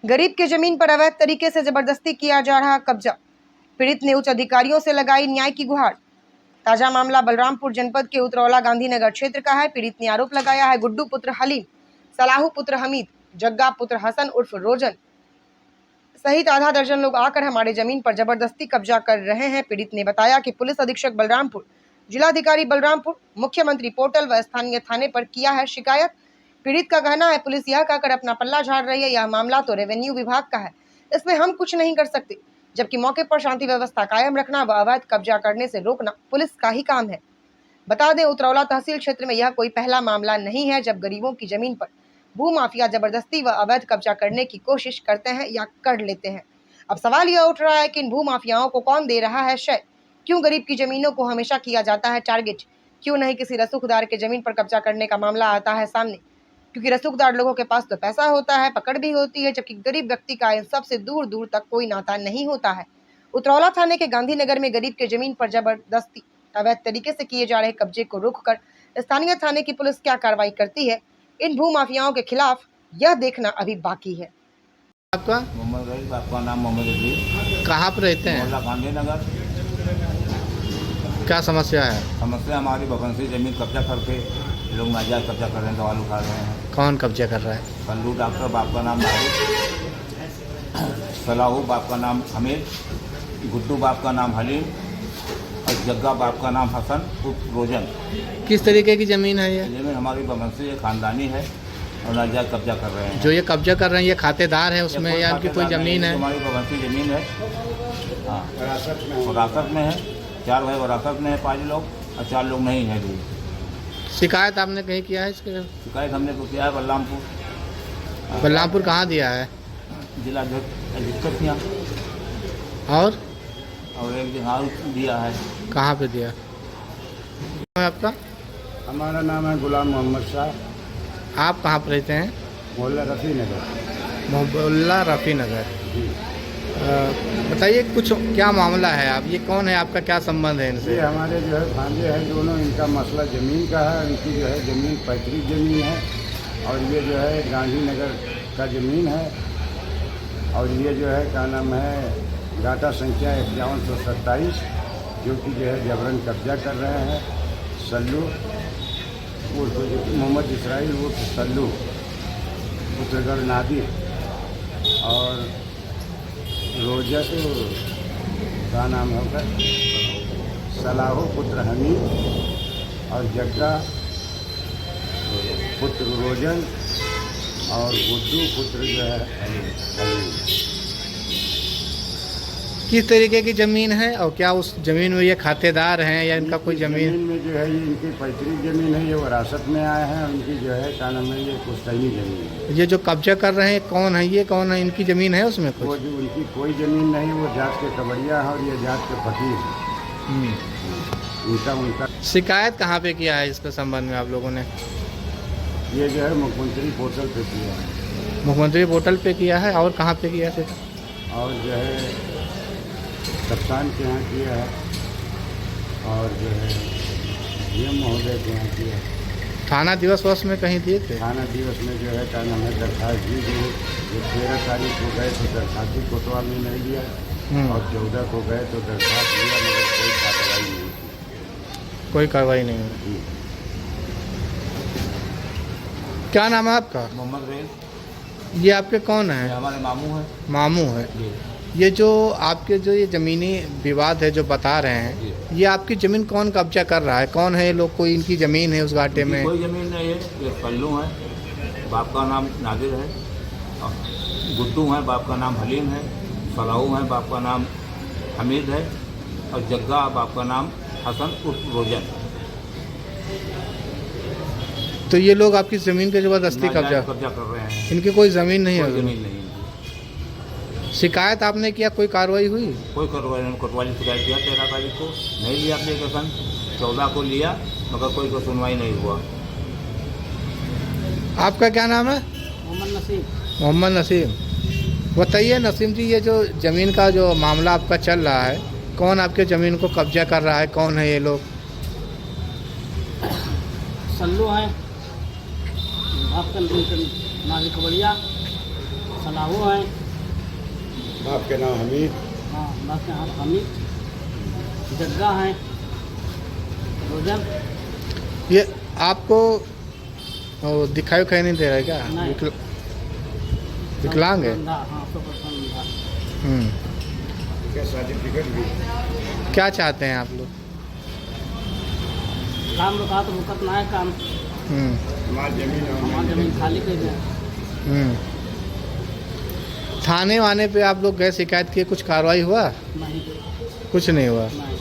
गरीब की जमीन पर अवैध तरीके से जबरदस्ती किया जा रहा कब्जा। पीड़ित ने उच्च अधिकारियों से लगाई न्याय की गुहार। ताजा मामला बलरामपुर जनपद के उतरौला गांधीनगर क्षेत्र का है। पीड़ित ने आरोप लगाया है गुड्डू पुत्र हलीम, सलाहू पुत्र हमीद, जग्गा पुत्र हसन उर्फ रोजन सहित आधा दर्जन लोग आकर हमारे जमीन पर जबरदस्ती कब्जा कर रहे हैं। पीड़ित ने बताया कि पुलिस अधीक्षक बलरामपुर, जिलाधिकारी बलरामपुर, मुख्यमंत्री पोर्टल व स्थानीय थाने पर किया है शिकायत। पीड़ित का कहना है पुलिस यह कहकर अपना पल्ला झाड़ रही है, यह मामला तो रेवेन्यू विभाग का है, इसमें हम कुछ नहीं कर सकते, जबकि मौके पर शांति व्यवस्था कायम रखना व अवैध कब्जा करने से रोकना पुलिस का ही काम है। बता दें, उतरौला तहसील क्षेत्र में यह कोई पहला मामला नहीं है जब गरीबों की जमीन पर भूमाफिया जबरदस्ती व अवैध कब्जा करने की कोशिश करते हैं या कर लेते हैं। अब सवाल यह उठ रहा है कि इन भूमाफियाओं को कौन दे रहा है शय? क्यों गरीब की जमीनों को हमेशा किया जाता है टारगेट? क्यों नहीं किसी रसूखदार के जमीन पर कब्जा करने का मामला आता है सामने? क्योंकि रसूखदार लोगों के पास तो पैसा होता है, पकड़ भी होती है, जबकि गरीब व्यक्ति का इन सबसे दूर दूर तक कोई नाता नहीं होता है। उतरौला थाने के गांधीनगर में गरीब के जमीन पर जबरदस्ती अवैध तरीके से किए जा रहे कब्जे को रोककर स्थानीय थाने की पुलिस क्या कार्रवाई करती है, इन भूमाफियाओं के खिलाफ यह देखना अभी बाकी है। आपका मोहम्मद रईस, आपका नाम मोहम्मद रईस। कहाँ पर रहते हैं? मोहल्ला गांधीनगर। क्या समस्या है? समस्या हमारी वैकेंसी जमीन कब्जा करके लोग नाजायज कब्जा कर रहे हैं, सवाल उठा रहे हैं। कौन कब्जा कर रहा है? सल्लू डॉक्टर, बाप का नाम नारिद, सलाहू बाप का नाम हमीद, गुड्डू बाप का नाम हलीम और जग्गा बाप का नाम हसन उर्फ रोजन। किस तरीके की ज़मीन है ये? जमीन हमारी वैकेंसी खानदानी है और नाजायज कब्जा कर रहे हैं। जो ये कब्जा कर रहे हैं ये खातेदार है उसमें या इनकी कोई ज़मीन है? हमारी वैकेंसी ज़मीन है, हाँ, वरासत में है। 4 भाई वरासत में है, 5 लोग और 4 लोग नहीं है। शिकायत आपने कहीं किया है इसके? शिकायत हमने तो किया है बलरामपुर। बलरामपुर कहाँ दिया है? जिला अधिक्षक यहाँ और एक जगह दिया है। कहाँ पे दिया है आपका? हमारा नाम है गुलाम मोहम्मद शाह। आप कहाँ पर रहते हैं? मोहल्ला रफ़ी नगर। मोहल्ला रफ़ी नगर। बताइए कुछ, क्या मामला है? आप ये कौन है, आपका क्या संबंध है इनसे? ये हमारे जो है भांजे हैं दोनों, इनका मसला ज़मीन का है। इनकी जो है ज़मीन पैतृक ज़मीन है और ये जो है गांधीनगर का ज़मीन है। और ये जो है क्या नाम है डाटा संख्या 5127, जो कि जो है जबरन कब्जा कर रहे हैं। सल्लू उर्फ मोहम्मद इसराइल उर्फ सल्लू, पुत्रगढ़ नादिर और रोजत का नाम होगा सलाहू पुत्र हमीद और जग्गा पुत्र रोजन और गुड्डू पुत्र जो है हलीम। किस तरीके की ज़मीन है और क्या उस ज़मीन में ये खातेदार हैं या इनका कोई ज़मीन? में जो है ये इनकी पैतृक ज़मीन है, ये वरासत में आए हैं। उनकी जो है क्या नाम है ये पुश्तैनी ज़मीन है। ये जो कब्जा कर रहे हैं कौन है, ये कौन है? इनकी ज़मीन है उसमें वो कुछ? जो उनकी कोई ज़मीन नहीं, वो जात के कबड़िया हैं और ये जात के फकीर हैं। उनका शिकायत कहाँ पे किया है इसके संबंध में आप लोगों ने? ये जो है मुख्यमंत्री पोर्टल पे किया है। मुख्यमंत्री पोर्टल पे किया है और कहाँ पे किया है? और जो है कप्तान के यहाँ किया है और जो है डीएम महोदय के यहाँ किया है। थाना दिवस वर्ष में कहीं दिए थे? थाना दिवस में जो है क्या नाम है दरख्वास्त दी गई। जो 13 तारीख को गए तो दरख्वास्त ही कोतवाल ने नहीं लिया और 14 को गए तो दरख्वास्त लिया, मगर कोई कार्रवाई नहीं की। कोई कार्रवाई नहीं हुई। क्या नाम है आपका? मोहम्मद रईस। ये आपके कौन ये है? हमारे मामू हैं। मामू है। ये जो आपके जो ये ज़मीनी विवाद है जो बता रहे हैं, ये आपकी ज़मीन कौन कब्जा कर रहा है? कौन है ये लोग? कोई इनकी ज़मीन है उस घाटे में? कोई ज़मीन नहीं है। ये सल्लू है, बाप का नाम नादिर है, और गुड्डू है, बाप का नाम हलीम है, सलाहू है, बाप का नाम हमीद है और जग्गा बाप का नाम हसन उर्फ रोजन। तो ये लोग आपकी ज़मीन पे ज़बरदस्ती कब्जा कर रहे हैं। इनकी कोई ज़मीन नहीं कोई है? ज़मीन नहीं है। शिकायत आपने किया, कोई कार्रवाई हुई? कोई कोतवाली शिकायत किया 13 तारीख को, नहीं लिया एप्लीकेशन। 14 को लिया मगर कोई को सुनवाई नहीं हुआ। आपका क्या नाम है? मोहम्मद नसीम। मोहम्मद नसीम। बताइए नसीम जी, ये जो ज़मीन का जो मामला आपका चल रहा है, कौन आपके ज़मीन को कब्जा कर रहा है? कौन है ये लोग? सल्लू हैं, आपका नाजिक कबड़िया सलाहू हैं। बाप के नाम हमीद। हाँ, बाप के नाम हमीद। जग्गा हैं। रोजन। ये आपको वो दिखाई उखाई नहीं दे रहा है क्या? नहीं। विकलांग है? हाँ, 100% हम्म। क्या सर्टिफिकेट भी। क्या चाहते हैं आप लोग? काम रुका तो मुकत ना है काम। हमारी जमीन हमारी जमीन खाली कर दें। हम्म। थाने वाने पे आप लोग गए, शिकायत किए, कुछ कार्रवाई हुआ? नहीं। कुछ नहीं हुआ। नहीं।